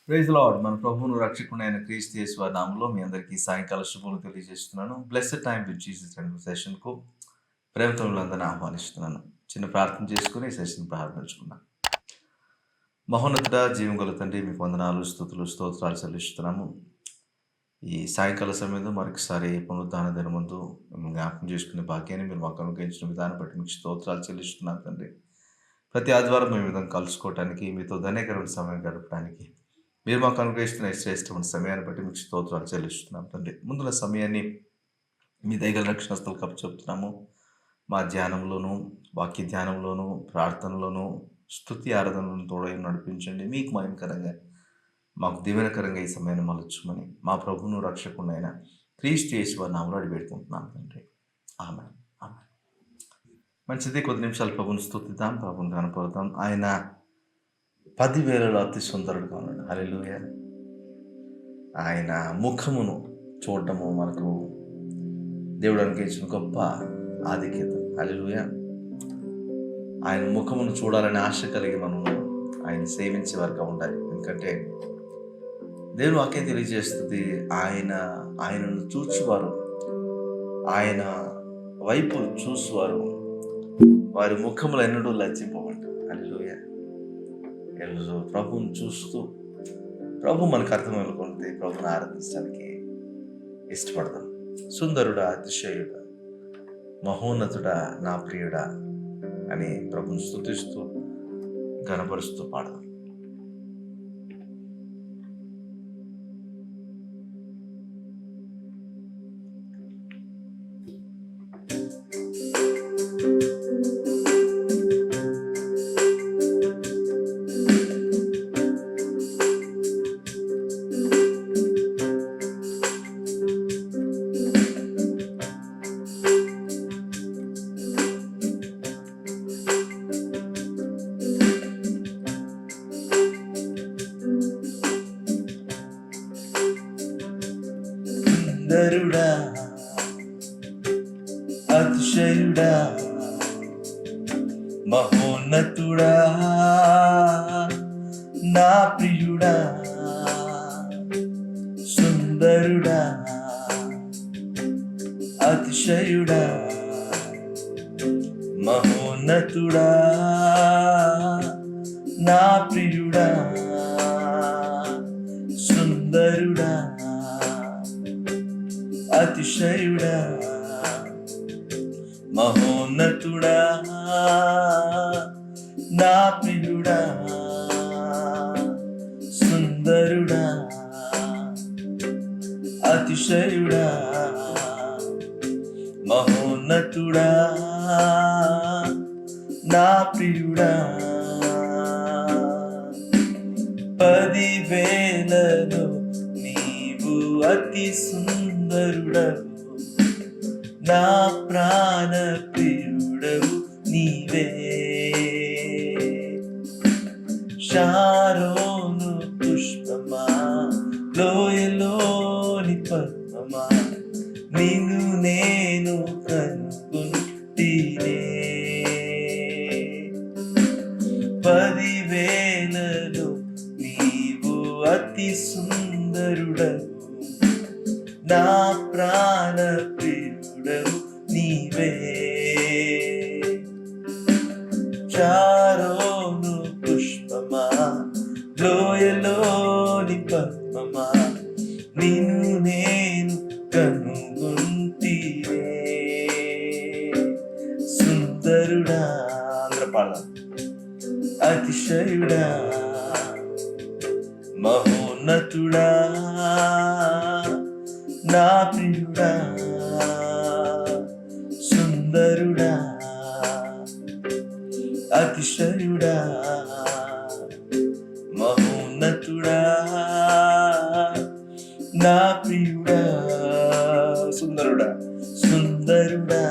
Praise lord. మన ప్రభువును రక్షకుడైన క్రీస్తు యేసు వారి నామములో మీ అందరికీ సాయంకాల శుభములు తెలియజేస్తున్నాను. బ్లెస్సెడ్ టైమ్ విత్ జీసస్ అనే సెషన్‌కు ప్రేమతో మిమ్మల్నందరిని ఆహ్వానిస్తున్నాను. చిన్న ప్రార్థన చేసుకొని ఈ సెషన్ ప్రారంభించుకుందాం. మహోన్నతుడా, జీవం గల తండ్రి, మీకు వందనాలు, స్తుతులు, స్తోత్రాలు చెల్లిస్తున్నాము. ఈ సాయంకాల సమయంలో మరొకసారి పునరుద్ధాన దినమందు మిమ్మల్ని జ్ఞాపకం చేసుకునే భాగ్యాన్ని మీరు మాకు అనుగ్రహించిన విధానం బట్టి మీకు స్తోత్రాలు చెల్లిస్తున్నాను తండ్రి. ప్రతి ఆదివారం మేము ఈ విధంగా కలుసుకోవటానికి, మీతో ధన్యకరమైన సమయం గడపడానికి మీరు మాకు అనుగ్రహిస్తున్న ఈ శ్రేష్టమైన సమయాన్ని బట్టి మీకు స్తోత్రాలు చెల్లిస్తున్నాం తండ్రి. ముందున్న సమయాన్ని మీ దయగల రక్షణస్థలకు అప్పచెప్తున్నాము. మా ధ్యానంలోనూ, వాక్య ధ్యానంలోనూ, ప్రార్థనలోనూ, స్తుతి ఆరాధనలను తోడై నడిపించండి. మీకు మహిమకరంగా, మాకు దీవెనకరంగా ఈ సమయాన్ని మలచుమని మా ప్రభువును రక్షకుడైన క్రీస్తు యేసు వారి నామములో అడిగి పెట్టుకుంటున్నాం తండ్రి. ఆమేన్. ఆమేన్. మంచిది, కొద్ది నిమిషాలు ప్రభువుని స్తుతిద్దాం, ప్రభువుని కనపడతాం. ఆయన 10,000లో అతి సుందరుడుగా ఉన్నాడు. హల్లెలూయా. ఆయన ముఖమును చూడటము మనకు దేవుడు అనుగ్రహించిన గొప్ప ఆధిక్యత. హల్లెలూయా. ఆయన ముఖమును చూడాలని ఆశ కలిగి మనము ఆయన సేవించే వారుగా ఉండాలి. ఎందుకంటే దేవుడు వాక్యం తెలియజేస్తుంది, ఆయనను చూచువారు, ఆయన వైపు చూసువారు వారి ముఖములు ఎన్నడూ లజ్జింపబడ్డారు. హల్లెలూయా. ఈరోజు ప్రభువును చూస్తూ ప్రభు మనకు అర్థమనుకుంటే ప్రభుని ఆరాధించడానికి ఇష్టపడదాం. సుందరుడా, అతిశయుడా, మహోన్నతుడా, నా ప్రియుడా అని ప్రభుని స్తుతిస్తూ ఘనపరుస్తూ పాడదాం. సుందరుడా, అతిశయుడా, మహోన్నతుడా, నా ప్రియుడా. సుందరుడా, అతిశయుడా, మహోన్నతుడా, నా ప్రియుడా. సుందరుడా, అతిశయుడా, మహోన్నతుడా, నా ప్రియుడా. సుందరుడా, అతిశయుడా, మహోన్నతుడా, నా ప్రియుడా. 10,000లో నీవు అతి సుందరుడవు, నా ప్రాణ ప్రియుడవు నీవే. షారోను పుష్పమా, లోయలోని పద్మమా, నిన్ను నేను కనుగొంటినే. 10,000లో నీవు అతి సుందరుడవు, నా ప్రాణ ప్రియుడవు నీవే. చారోను పుష్పమా, లోయలోని పద్మమా, నిన్ను నేను కనుగొంటినే. సుందరుడా, అందరూ పాడదాం. అతిశయుడా, మహోన్నతుడా, నా ప్రియుడా. సుందరుడా, అతిశయుడా, మహోన్నతుడా, నా ప్రియుడా. సుందరుడా, సుందరుడా,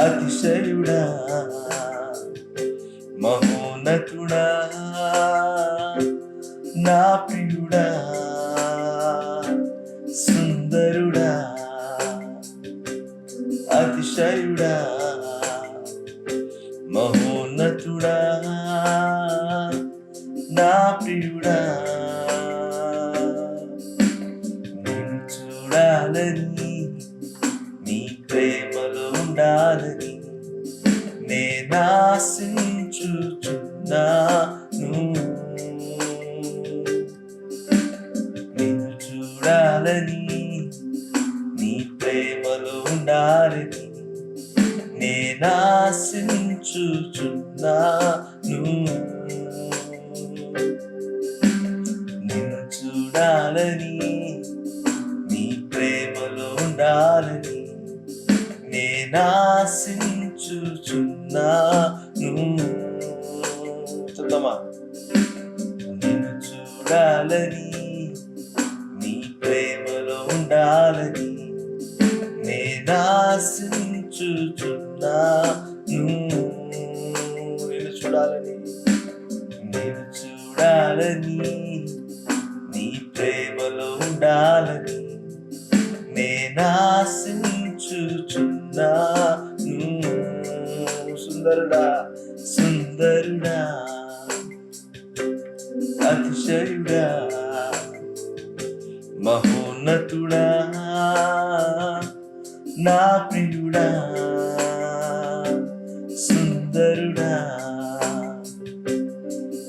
అతిశయుడా, మహోన్నతుడా, నా ప్రియుడా. సుందరుడా, అతిశయుడా, మహోన్నతుడా, నా ప్రియుడా నిన్ను చూడాలని, నీ ప్రేమలో ఉండాలని నేనాశించుచున్నాను. నిన్ను చూడాలని, నీ ప్రేమలో ఉండాలని నేనాశించుచున్నాను. నిన్ను చూడాలని, నీ ప్రేమలో ఉండాలని నేనాశించుచున్నాను. చూద్దామా? నిన్ను చూడాలని, నీ ప్రేమలో ఉండాలని నేనాశించుచున్నాను. నిన్ను చూడాలని, నిన్ను చూడాలని, నీ ప్రేమలో ఉండాలని నేనాశించుచున్నాను. సుందరుడా సుందరుడా అతిశయుడా మహోన్నతుడా నా ప్రియుడా, సుందరుడా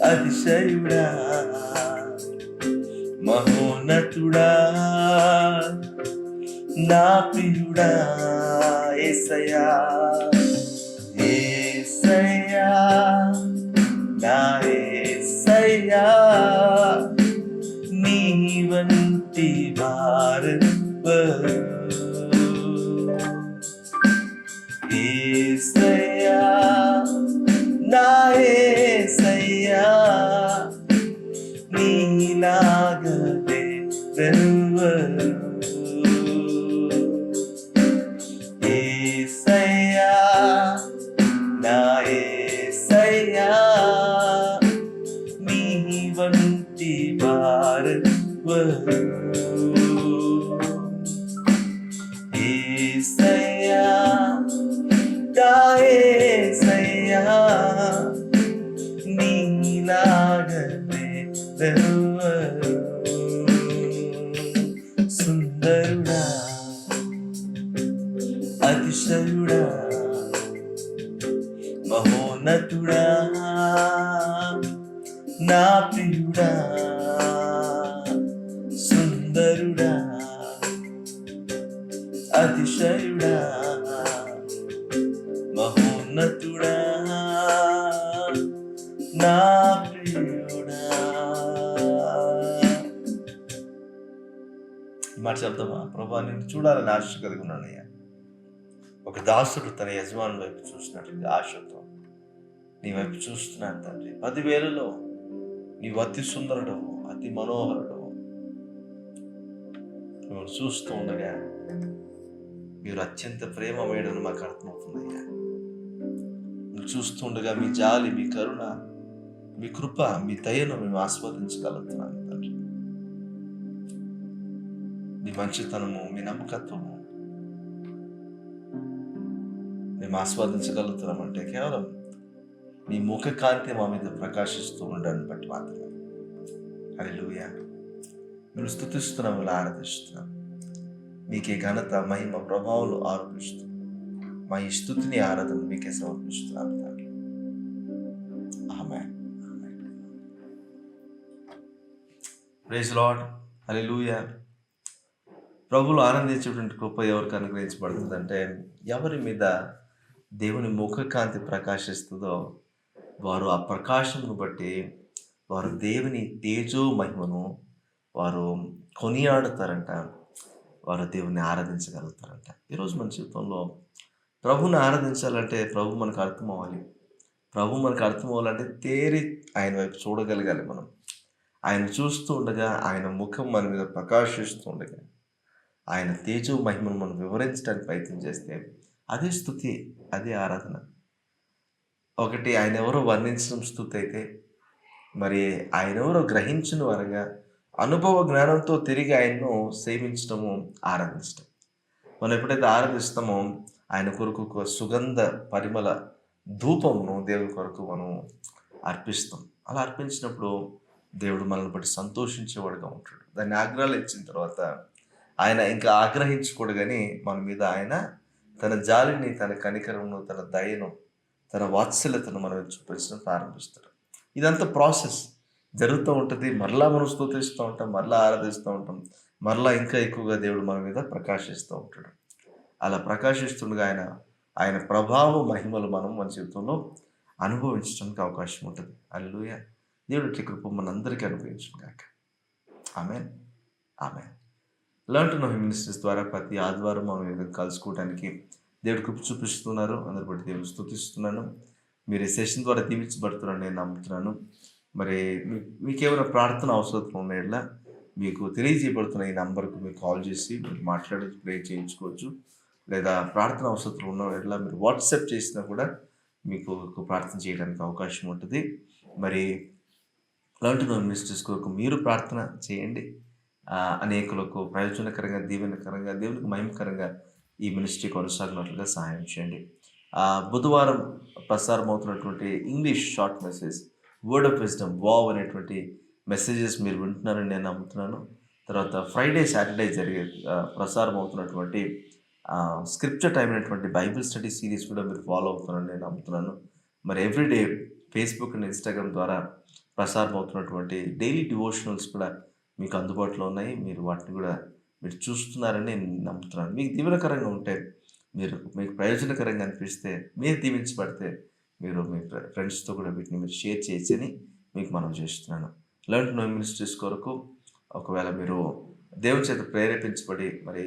అతిశయుడా మహోన్నతుడా నా ప్రియుడా. యేసయ్యా యేసయ్యా నా యేసయ్యా, నీ వంటి వారెవ్వరు. యేసయ్యా నా యేసయ్యా, నీలాగా లేరెవ్వరు. యేసయ్యా నా యేసయ్యా, నీ వంటి వారెవ్వరు. యేసయ్యా నా యేసయ్యా, నీలాగా లేరెవ్వరు. సుందరుడా అతిశయుడా మహోన్నతుడా నా ప్రియుడా, సుందరుడా అతిశయుడా మహోన్నతుడా నా ప్రియుడా. మాట చెప్తామా? ప్రభా, నేను చూడాలని ఆశ కలిగి ఉన్నానయ్యా. ఒక దాసుడు తన యజమాని వైపు చూసినట్లుగా ఆశతో నీ వైపు చూస్తున్నాను తండ్రి. 10,000లో నీవు అతి సుందరుడవు, అతి మనోహరుడవు. నువ్వు చూస్తూ ఉండగా మీరు అత్యంత ప్రేమ వేయడం మాకు అర్థమవుతుందయ్యా. నువ్వు చూస్తూ ఉండగా మీ జాలి, మీ కరుణ, మీ కృప, మీ దయను మేము ఆస్వాదించగలుగుతున్నాను తండ్రి. మీ మంచితనము, మీ నమ్మకత్వము మేము ఆస్వాదించగలుగుతున్నామంటే కేవలం మీ ముఖ కాంతి మా మీద ప్రకాశిస్తూ ఉండడాన్ని బట్టి మాత్రమే. హల్లెలూయా. మేము స్తుతిస్తున్నాం, ఆరాధిస్తున్నాం. మీకే ఘనత, మహిమ, ప్రభావాలు ఆరోపిస్తూ మా ఈ స్తుతిని, ఆరాధన మీకే సమర్పిస్తున్నాను తండ్రి. ఆమేన్. Praise lord. హల్లెలూయా. ప్రభువులు ఆనందించేటువంటి కృప ఎవరికి అనుగ్రహించబడుతుందంటే, ఎవరి మీద దేవుని ముఖకాంతి ప్రకాశిస్తుందో వారు ఆ ప్రకాశమును బట్టి వారు దేవుని తేజో మహిమను వారు కొనియాడుతారంట. వారు దేవుని ఆరాధించగలుగుతారంట. ఈరోజు మన జీవితంలో ప్రభుని ఆరాధించాలంటే ప్రభు మనకు అర్థం అవ్వాలి. ప్రభు మనకు అర్థం అవ్వాలంటే తేరి ఆయన వైపు చూడగలగాలి. మనం ఆయన చూస్తూ ఉండగా, ఆయన ముఖం మన మీద ప్రకాశిస్తూ ఉండగా, ఆయన తేజో మహిమను మనం వివరించడానికి ప్రయత్నం చేస్తే అదే స్తుతి, అదే ఆరాధన. ఒకటి ఆయన ఎవరో వర్ణించడం స్తుతి అయితే, మరి ఆయన ఎవరో గ్రహించిన వారుగా అనుభవ జ్ఞానంతో తిరిగి ఆయన్ను సేవించడము, ఆరాధించడం. మనం ఎప్పుడైతే ఆరాధిస్తామో ఆయన కొరకు ఒక సుగంధ పరిమళ ధూపమును దేవుని కొరకు మనం అర్పిస్తాం. అలా అర్పించినప్పుడు దేవుడు మనల్ని బట్టి సంతోషించేవాడుగా ఉంటాడు. దాన్ని ఆగ్రహించిన తర్వాత ఆయన ఇంకా ఆగ్రహించకూడదు కానీ మన మీద ఆయన తన జాలిని, తన కనికరమును, తన దయను, తన వాత్సల్యతను మన మీద చూపించడం ప్రారంభిస్తాడు. ఇదంతా ప్రాసెస్ జరుగుతూ ఉంటుంది. మరలా మనం స్తుతిస్తూ ఉంటాం, మరలా ఆరాధిస్తూ ఉంటాం, మరలా ఇంకా ఎక్కువగా దేవుడు మన మీద ప్రకాశిస్తూ ఉంటాడు. అలా ప్రకాశిస్తుండగా ఆయన ప్రభావ మహిమలు మనం మన జీవితంలో అనుభవించడానికి అవకాశం ఉంటుంది. హల్లెలూయా. దేవుడి ఇట్టి కృప మనందరికీ అనుగ్రహించును గాక. Amen. Amen. Learn to know him ministries ద్వారా ప్రతి ఆదివారం మనం ఏదో కలుసుకోవడానికి దేవుడు కృప చూపిస్తున్నారు. అందరి బట్టి దేవుని స్తుతిస్తున్నాను. మీరు ఈ సెషన్ ద్వారా దీవించబడుతున్నారని నేను నమ్ముతున్నాను. మరి మీకేమైనా ప్రార్థన అవసరం ఉన్న యెడల మీకు తెలియజేయబడుతున్న ఈ నంబర్‌కు మీరు కాల్ చేసి మీరు మాట్లాడి ప్రే చేయించుకోవచ్చు. లేదా ప్రార్థన అవసరం ఉన్న యెడల మీరు వాట్సాప్ చేసినా కూడా మీకు ప్రార్థన చేయడానికి అవకాశం ఉంటుంది. మరి లెర్న్ టు నో మినిస్ట్రీస్ కొరకు మీరు ప్రార్థన చేయండి. అనేకులకు ప్రయోజనకరంగా, దీవెనకరంగా, దేవునికి మహిమకరంగా ఈ మినిస్ట్రీ కొనసాగినట్లుగా సహాయం చేయండి. బుధవారం ప్రసారం అవుతున్నటువంటి English short message word of wisdom wow అనేటువంటి మెసేజెస్ మీరు వింటున్నారని నేను నమ్ముతున్నాను. తర్వాత ఫ్రైడే, సాటర్డే జరిగే ప్రసారం అవుతున్నటువంటి స్క్రిప్చర్ టైం అయినటువంటి బైబిల్ స్టడీ సిరీస్ కూడా మీరు ఫాలో అవుతున్నారని నేను నమ్ముతున్నాను. మరి ఎవ్రీడే ఫేస్బుక్ అండ్ ఇన్స్టాగ్రామ్ ద్వారా ప్రసారం అవుతున్నటువంటి డైలీ డివోషనల్స్ కూడా మీకు అందుబాటులో ఉన్నాయి. మీరు వాటిని కూడా మీరు చూస్తున్నారని నేను నమ్ముతున్నాను. మీకు దీవెనకరంగా ఉంటే, మీకు ప్రయోజనకరంగా అనిపిస్తే, మీరు దీవించబడితే మీరు మీ ఫ్రెండ్స్తో కూడా వీటిని మీరు షేర్ చేయొచ్చని మీకు మనం చేస్తున్నాను. లెర్న్ టు నో మినిస్ట్రీస్ కొరకు ఒకవేళ మీరు దేవుని చేత ప్రేరేపించబడి మరి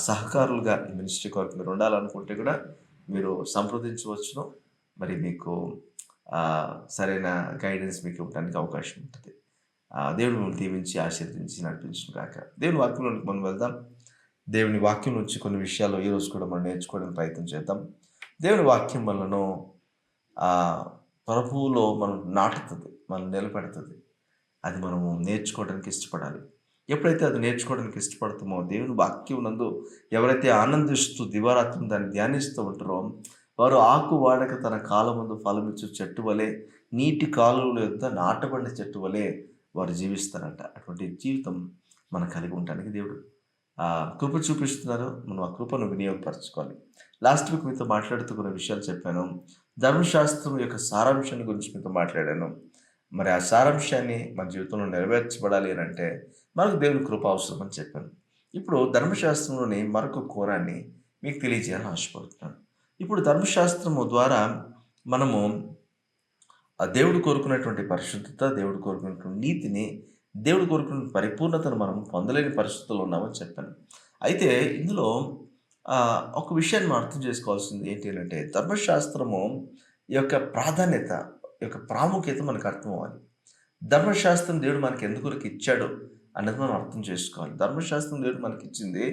సహకారులుగా ఈ మినిస్ట్రీ కొరకు మీరు ఉండాలనుకుంటే కూడా మీరు సంప్రదించవచ్చును. మరి మీకు సరైన గైడెన్స్ మీకు ఇవ్వడానికి అవకాశం ఉంటుంది. దేవుడు మిమ్మల్ని దీవించి ఆశీర్వదించి నడిపించును గాక. దేవుని వాక్యంలోనికి మనం వెళ్దాం. దేవుని వాక్యం నుంచి కొన్ని విషయాలు ఈరోజు కూడా మనం నేర్చుకోవడానికి ప్రయత్నం చేద్దాం. దేవుని వాక్యం మనను ప్రభువులో మనం నాటుతుంది, మనం నిలబెడుతుంది. అది మనము నేర్చుకోవడానికి ఇష్టపడాలి. ఎప్పుడైతే అది నేర్చుకోవడానికి ఇష్టపడతామో, దేవుని వాక్యం నందు ఎవరైతే ఆనందిస్తూ దివారాత్రం దాన్ని ధ్యానిస్తూ ఉంటారో వారు ఆకు వాడక తన కాలమందు ఫలమిచ్చు చెట్టు వలె, నీటి కాలువల యొద్ద నాటబడిన చెట్టు వలె వారు జీవిస్తారంట. అటువంటి జీవితం మనం కలిగి ఉండడానికి దేవుడు కృప చూపిస్తున్నారు. మనం ఆ కృపను వినియోగపరచుకోవాలి. లాస్ట్ వీక్ మీతో మాట్లాడుతూ కొన్ని విషయాలు చెప్పాను. ధర్మశాస్త్రం యొక్క సారాంశాన్ని గురించి మీతో మాట్లాడాను. మరి ఆ సారాంశాన్ని మన జీవితంలో నెరవేర్చబడాలి అని అంటే మనకు దేవుని కృప అవసరం అని చెప్పాను. ఇప్పుడు ధర్మశాస్త్రంలోని మరొక కోరాన్ని మీకు తెలియజేయాలని ఆశపడుతున్నాను. ఇప్పుడు ధర్మశాస్త్రము ద్వారా మనము దేవుడు కోరుకున్నటువంటి పరిశుద్ధత, దేవుడు కోరుకున్నటువంటి నీతిని, దేవుడు కోరుకున్న పరిపూర్ణతను మనం పొందలేని పరిస్థితుల్లో ఉన్నామని చెప్పాను. అయితే ఇందులో ఒక విషయాన్ని మనం అర్థం చేసుకోవాల్సింది ఏంటి అంటే, ధర్మశాస్త్రము యొక్క ప్రాధాన్యత, యొక్క ప్రాముఖ్యత మనకు అర్థం అవ్వాలి. ధర్మశాస్త్రం దేవుడు మనకి ఎందుకొరకు ఇచ్చాడు అన్నది మనం అర్థం చేసుకోవాలి. ధర్మశాస్త్రం దేవుడు మనకి ఇచ్చింది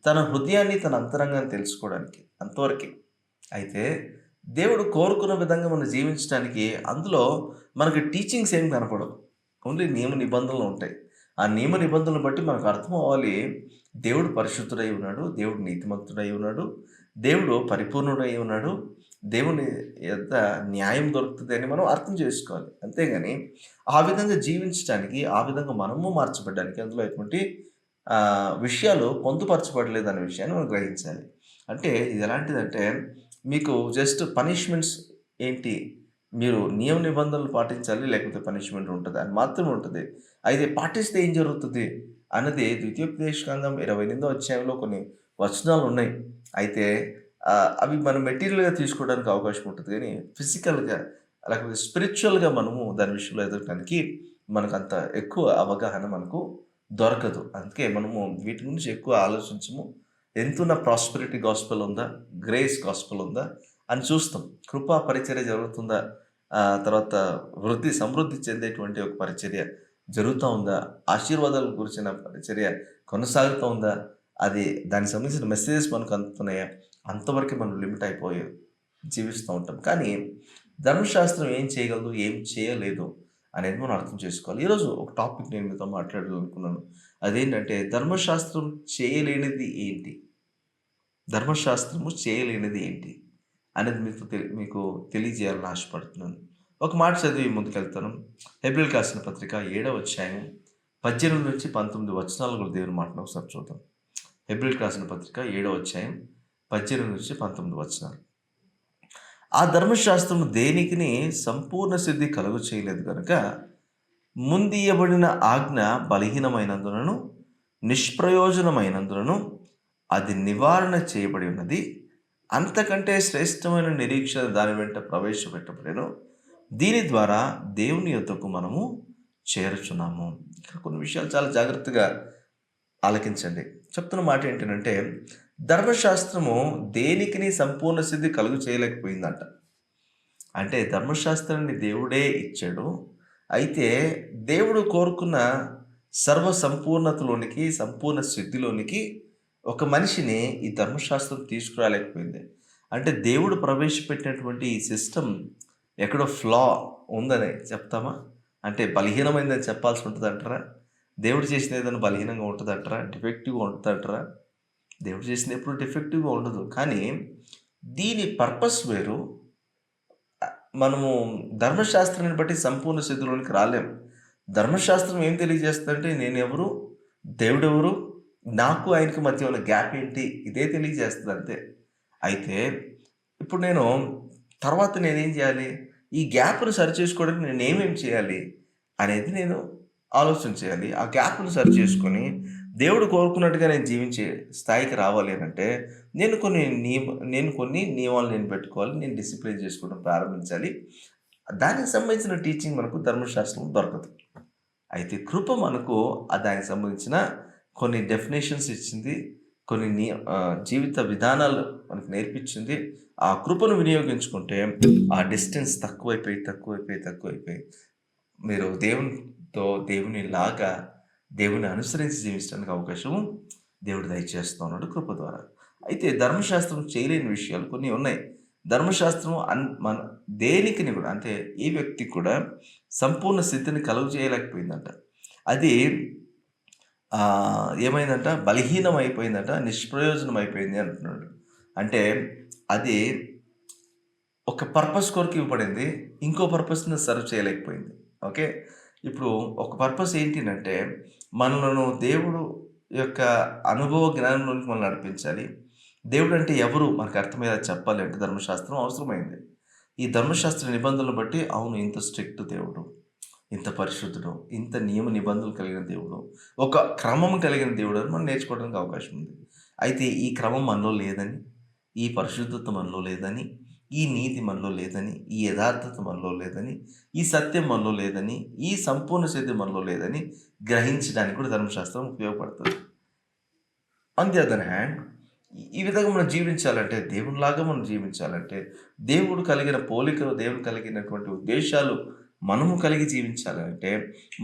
తన హృదయాన్ని, తన అంతరంగాన్ని తెలుసుకోవడానికి, అంతవరకే. అయితే దేవుడు కోరుకున్న విధంగా మనం జీవించడానికి అందులో మనకి టీచింగ్స్ ఏం కనపడవు. ఓన్లీ నియమ నిబంధనలు ఉంటాయి. ఆ నియమ నిబంధనలు బట్టి మనకు అర్థం అవ్వాలి, దేవుడు పరిశుద్ధుడై ఉన్నాడు, దేవుడు నీతిమంతుడై ఉన్నాడు, దేవుడు పరిపూర్ణుడై ఉన్నాడు, దేవుని యొక్క న్యాయం దొరుకుతుంది అని మనం అర్థం చేసుకోవాలి. అంతేగాని ఆ విధంగా జీవించడానికి, ఆ విధంగా మనము మార్చబడడానికి అందులో ఎటువంటి విషయాలు పొందుపరచబడలేదు అనే విషయాన్ని మనం గ్రహించాలి. అంటే ఇది ఎలాంటిదంటే, మీకు జస్ట్ పనిష్మెంట్స్ ఏంటి, మీరు నియమ నిబంధనలు పాటించాలి లేకపోతే పనిష్మెంట్ ఉంటుంది అని మాత్రమే ఉంటుంది. అయితే పాటిస్తే ఏం జరుగుతుంది అన్నది ద్వితీయోపదేశకాండం 28వ అధ్యాయంలో కొన్ని వచనాలు ఉన్నాయి. అయితే అవి మనం మెటీరియల్‌గా తీసుకోవడానికి అవకాశం ఉంటుంది. కానీ ఫిజికల్‌గా లేకపోతే స్పిరిచువల్‌గా మనము దాని విషయంలో ఎదగడానికి మనకంత ఎక్కువ అవగాహన మనకు దొరకదు. అందుకే మనము వీటి గురించి ఎక్కువ ఆలోచించము. ఎంతున్న ప్రాస్పెరిటీ గాస్పెల్ ఉందా, గ్రేస్ గాస్పెల్ ఉందా అని చూస్తాం. కృపా పరిచర్య జరుగుతుందా, తర్వాత సమృద్ధి చెందేటువంటి ఒక పరిచర్య జరుగుతూ ఉందా, ఆశీర్వాదాల గురించిన పరిచర్య కొనసాగుతూ ఉందా, అది దానికి సంబంధించిన మెసేజెస్ మనకు అందుతున్నాయా, అంతవరకే మనం లిమిట్ అయిపోయి జీవిస్తూ ఉంటాం. కానీ ధర్మశాస్త్రం ఏం చేయగలదు, ఏం చేయలేదు అనేది మనం అర్థం చేసుకోవాలి. ఈరోజు ఒక టాపిక్ నేను మీతో మాట్లాడాలనుకున్నాను. అదేంటంటే ధర్మశాస్త్రం చేయలేనిది ఏంటి, ధర్మశాస్త్రము చేయలేనిది ఏంటి అనేది మీకు తెలియజేయాలని ఆశపడుతున్నాను. ఒక మాట చదివి ముందుకెళ్తాను. హెబ్రీయులకు రాసిన పత్రిక 7వ అధ్యాయం 18-19 వచనాలు కూడా దేవుని మాటను ఒకసారి చూద్దాం. హెబ్రీయులకు రాసిన పత్రిక 7వ అధ్యాయం 18-19 వచనాలు. ఆ ధర్మశాస్త్రము దేనికిని సంపూర్ణ సిద్ధి కలుగు చేయలేదు గనుక ముందియబడిన ఆజ్ఞ బలహీనమైనందునను నిష్ప్రయోజనమైనందునను అది నివారణ చేయబడి ఉన్నది. అంతకంటే శ్రేష్టమైన నిరీక్షణ దాని వెంట ప్రవేశపెట్టబడెను. దీని ద్వారా దేవుని యొద్దకు మనము చేరుచున్నాము. ఇక్కడ కొన్ని విషయాలు చాలా జాగ్రత్తగా ఆలకించండి. చెప్తున్న మాట ఏంటంటే, ధర్మశాస్త్రము దేనికిని సంపూర్ణ సిద్ధి కలుగు చేయలేకపోయిందంట. అంటే ధర్మశాస్త్రాన్ని దేవుడే ఇచ్చాడు. అయితే దేవుడు కోరుకున్న సర్వ సంపూర్ణతలోనికి, సంపూర్ణ సిద్ధిలోనికి ఒక మనిషిని ఈ ధర్మశాస్త్రం తీసుకురాలేకపోయింది. అంటే దేవుడు ప్రవేశపెట్టినటువంటి ఈ సిస్టమ్ ఎక్కడో ఫ్లా ఉందని చెప్తామా? అంటే బలహీనమైందని చెప్పాల్సి ఉంటుందంటారా? దేవుడు చేసిన ఏదైనా బలహీనంగా ఉంటుందంటారా? డిఫెక్టివ్గా ఉంటుందంటారా? దేవుడు చేసింది ఎప్పుడు డిఫెక్టివ్గా ఉండదు. కానీ దీని పర్పస్ వేరు. మనము ధర్మశాస్త్రాన్ని బట్టి సంపూర్ణ సిద్ధిలోనికి రాలేము. ధర్మశాస్త్రం ఏం తెలియజేస్తుందంటే నేనెవరు, దేవుడెవరు, నాకు ఆయనకి మధ్య ఉన్న గ్యాప్ ఏంటి, ఇదే తెలియజేస్తుంది అంతే. అయితే ఇప్పుడు తర్వాత నేనేం చేయాలి, ఈ గ్యాప్ను సరిచేసుకోవడానికి నేనేమేమి చేయాలి అనేది నేను ఆలోచన చేయాలి. ఆ గ్యాప్ను సరిచేసుకొని దేవుడు కోరుకున్నట్టుగా నేను జీవించే స్థాయికి రావాలి అనంటే నేను కొన్ని నియమాలు నేను పెట్టుకోవాలి. నేను డిసిప్లిన్ చేసుకోవడం ప్రారంభించాలి. దానికి సంబంధించిన టీచింగ్ మనకు ధర్మశాస్త్రం దొరకదు. అయితే కృప మనకు దానికి సంబంధించిన కొన్ని డెఫినేషన్స్ ఇచ్చింది. కొన్ని జీవిత విధానాలు మనకు నేర్పించింది. ఆ కృపను వినియోగించుకుంటే ఆ డిస్టెన్స్ తక్కువైపోయి మీరు దేవుని అనుసరించి జీవించడానికి అవకాశం దేవుడు దయచేస్తూ ఉన్నాడు కృప ద్వారా. అయితే ధర్మశాస్త్రం చేయలేని విషయాలు కొన్ని ఉన్నాయి. ధర్మశాస్త్రం మన దేనికిని కూడా, అంటే ఏ వ్యక్తికి కూడా సంపూర్ణ స్థితిని కలుగు చేయలేకపోయిందంట. అది ఏమైందంట, బలహీనం అయిపోయిందంట, నిష్ప్రయోజనం అయిపోయింది అంటున్నాడు. అంటే అది ఒక పర్పస్ కొరకు ఇవ్వబడింది, ఇంకో పర్పస్ని సర్వ్ చేయలేకపోయింది. ఓకే, ఇప్పుడు ఒక పర్పస్ ఏంటినంటే మనలను దేవుడు యొక్క అనుభవ జ్ఞానంలోనికి మనం నడిపించాలి. దేవుడు అంటే ఎవరు మనకు అర్థమయ్యేలా చెప్పాలి అంటే ధర్మశాస్త్రం అవసరమైంది. ఈ ధర్మశాస్త్ర నిబంధనలు బట్టి అవును ఇంత స్ట్రిక్ట్ దేవుడు, ఇంత పరిశుద్ధుడు, ఇంత నియమ నిబంధనలు కలిగిన దేవుడు, ఒక క్రమం కలిగిన దేవుడు అని మనం నేర్చుకోవడానికి అవకాశం ఉంది. అయితే ఈ క్రమం మనలో లేదని, ఈ పరిశుద్ధత మనలో లేదని, ఈ నీతి మనలో లేదని, ఈ యథార్థత మనలో లేదని, ఈ సత్యం మనలో లేదని, ఈ సంపూర్ణ సిద్ధి మనలో లేదని గ్రహించడానికి కూడా ధర్మశాస్త్రం ఉపయోగపడుతుంది. ఆన్ ది అదర్ హ్యాండ్ ఈ విధంగా మనం జీవించాలంటే, దేవునిలాగా మనం జీవించాలంటే, దేవుడు కలిగిన పోలికలు, దేవుడు కలిగినటువంటి ఉద్దేశాలు మనము కలిగి జీవించాలంటే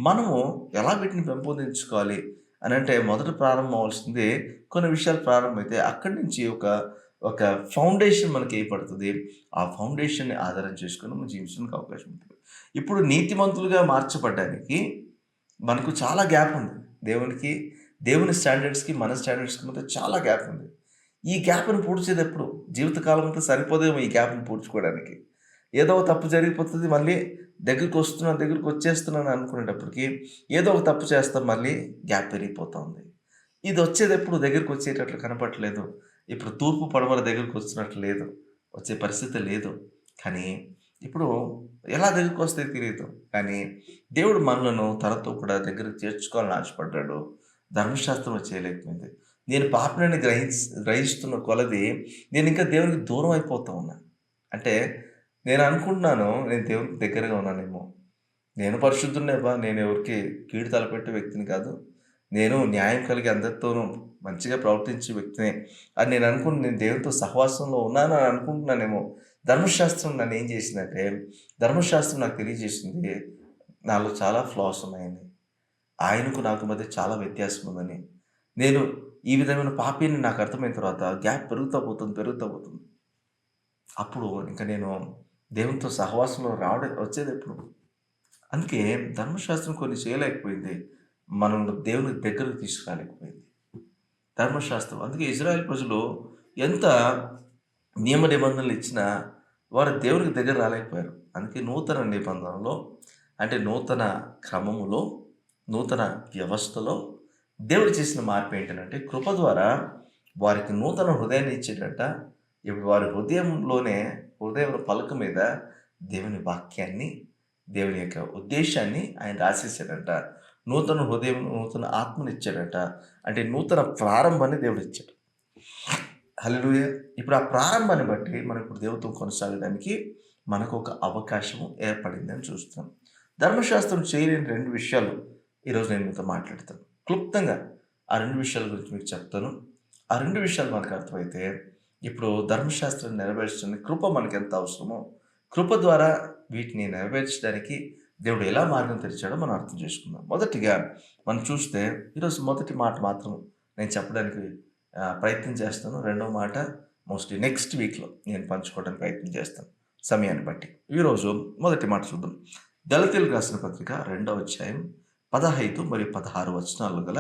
మనము ఎలా వీటిని పెంపొందించుకోవాలి అని అంటే మొదట ప్రారంభం అవ్వాల్సింది కొన్ని విషయాలు ప్రారంభమైతే అక్కడి నుంచి ఒక ఫౌండేషన్ మనకి ఏర్పడుతుంది. ఆ ఫౌండేషన్ని ఆధారం చేసుకొని మనం జీవించడానికి అవకాశం ఉంటుంది. ఇప్పుడు నీతిమంతులుగా మార్చబడ్డానికి మనకు చాలా గ్యాప్ ఉంది. దేవుని స్టాండర్డ్స్కి మన స్టాండర్డ్స్కి మధ్య చాలా గ్యాప్ ఉంది. ఈ గ్యాప్ను పూడ్చేది ఎప్పుడు? జీవితకాలం అంతా సరిపోదేమో ఈ గ్యాప్ను పూడ్చుకోవడానికి. ఏదో ఒక తప్పు జరిగిపోతుంది, మళ్ళీ దగ్గరికి వచ్చేస్తున్నాను అనుకునేటప్పటికి ఏదో ఒక తప్పు చేస్తాం, మళ్ళీ గ్యాప్ పెరిగిపోతూ ఉంది. ఇది వచ్చేది ఎప్పుడు? దగ్గరికి వచ్చేటట్లు కనపడట్లేదు. ఇప్పుడు తూర్పు పడమర దగ్గరికి వచ్చినట్లు లేదు, వచ్చే పరిస్థితి లేదు. కానీ ఇప్పుడు ఎలా దగ్గరికి వస్తే తెలియదు. కానీ దేవుడు మనలను తనతో కూడా దగ్గరికి చేర్చుకోవాలని ఆశపడ్డాడు. ధర్మశాస్త్రం చేయలేకపోయింది. నేను పాపనని గ్రహిస్తున్న కొలది నేను ఇంకా దేవునికి దూరం అయిపోతూ ఉన్నాను. అంటే నేను అనుకుంటున్నాను నేను దేవునికి దగ్గరగా ఉన్నానేమో, నేను పరిశుద్ధున్నేబా, నేను ఎవరికి కీడు తలపెట్టే వ్యక్తిని కాదు, నేను న్యాయం కలిగి అందరితోనూ మంచిగా ప్రవర్తించే వ్యక్తిని అని నేను దేవునితో సహవాసంలో ఉన్నాను అని అనుకుంటున్నానేమో. ధర్మశాస్త్రం నన్ను ఏం చేసిందంటే, ధర్మశాస్త్రం నాకు తెలియజేసింది నాలో చాలా ఫ్లాస్ ఉన్నాయని, ఆయనకు నాకు మధ్య చాలా వ్యత్యాసం ఉందని. నేను ఈ విధమైన పాపిని నాకు అర్థమైన తర్వాత గ్యాప్ పెరుగుతూ పోతుంది. అప్పుడు ఇంకా నేను దేవునితో సహవాసంలో వచ్చేది ఎప్పుడు? అందుకే ధర్మశాస్త్రం కొన్ని చేయలేకపోయింది, మనం దేవునికి దగ్గరకు తీసుకురాలేకపోయింది ధర్మశాస్త్రం. అందుకే ఇజ్రాయెల్ ప్రజలు ఎంత నియమ నిబంధనలు ఇచ్చినా వారు దేవునికి దగ్గర రాలేకపోయారు. అందుకే నూతన నిబంధనలో అంటే నూతన క్రమములో, నూతన వ్యవస్థలో దేవుడు చేసిన మార్పు ఏంటంటే కృప ద్వారా వారికి నూతన హృదయాన్ని ఇచ్చేటట. ఇప్పుడు వారి హృదయం పలక మీద దేవుని వాక్యాన్ని, దేవుని యొక్క ఉద్దేశాన్ని ఆయన రాసేసాడంట. నూతన హృదయం, నూతన ఆత్మనిచ్చాడట. అంటే నూతన ప్రారంభాన్ని దేవుడు ఇచ్చాడు. హల్లెలూయా! ఇప్పుడు ఆ ప్రారంభాన్ని బట్టి మనం ఇప్పుడు దేవునితో కొనసాగడానికి మనకు ఒక అవకాశం ఏర్పడిందని చూస్తున్నాం. ధర్మశాస్త్రం చేయలేని 2 విషయాలు ఈరోజు నేను మీతో మాట్లాడతాను. క్లుప్తంగా ఆ 2 విషయాల గురించి మీకు చెప్తాను. ఆ 2 విషయాలు మనకు అర్థమైతే ఇప్పుడు ధర్మశాస్త్రాన్ని నెరవేర్చడానికి కృప మనకెంత అవసరమో, కృప ద్వారా వీటిని నెరవేర్చడానికి దేవుడు ఎలా మార్గం తెరిచాడో మనం అర్థం చేసుకుందాం. మొదటిగా మనం చూస్తే ఈరోజు మొదటి మాట మాత్రం నేను చెప్పడానికి ప్రయత్నం చేస్తాను. రెండవ మాట మోస్ట్లీ నెక్స్ట్ వీక్‌లో నేను పంచుకోవడానికి ప్రయత్నం చేస్తాను సమయాన్ని బట్టి. ఈరోజు మొదటి మాట చూద్దాం. గలతీయులకు రాసిన పత్రిక 2వ అధ్యాయం 15 మరియు 16 వచనాలు గల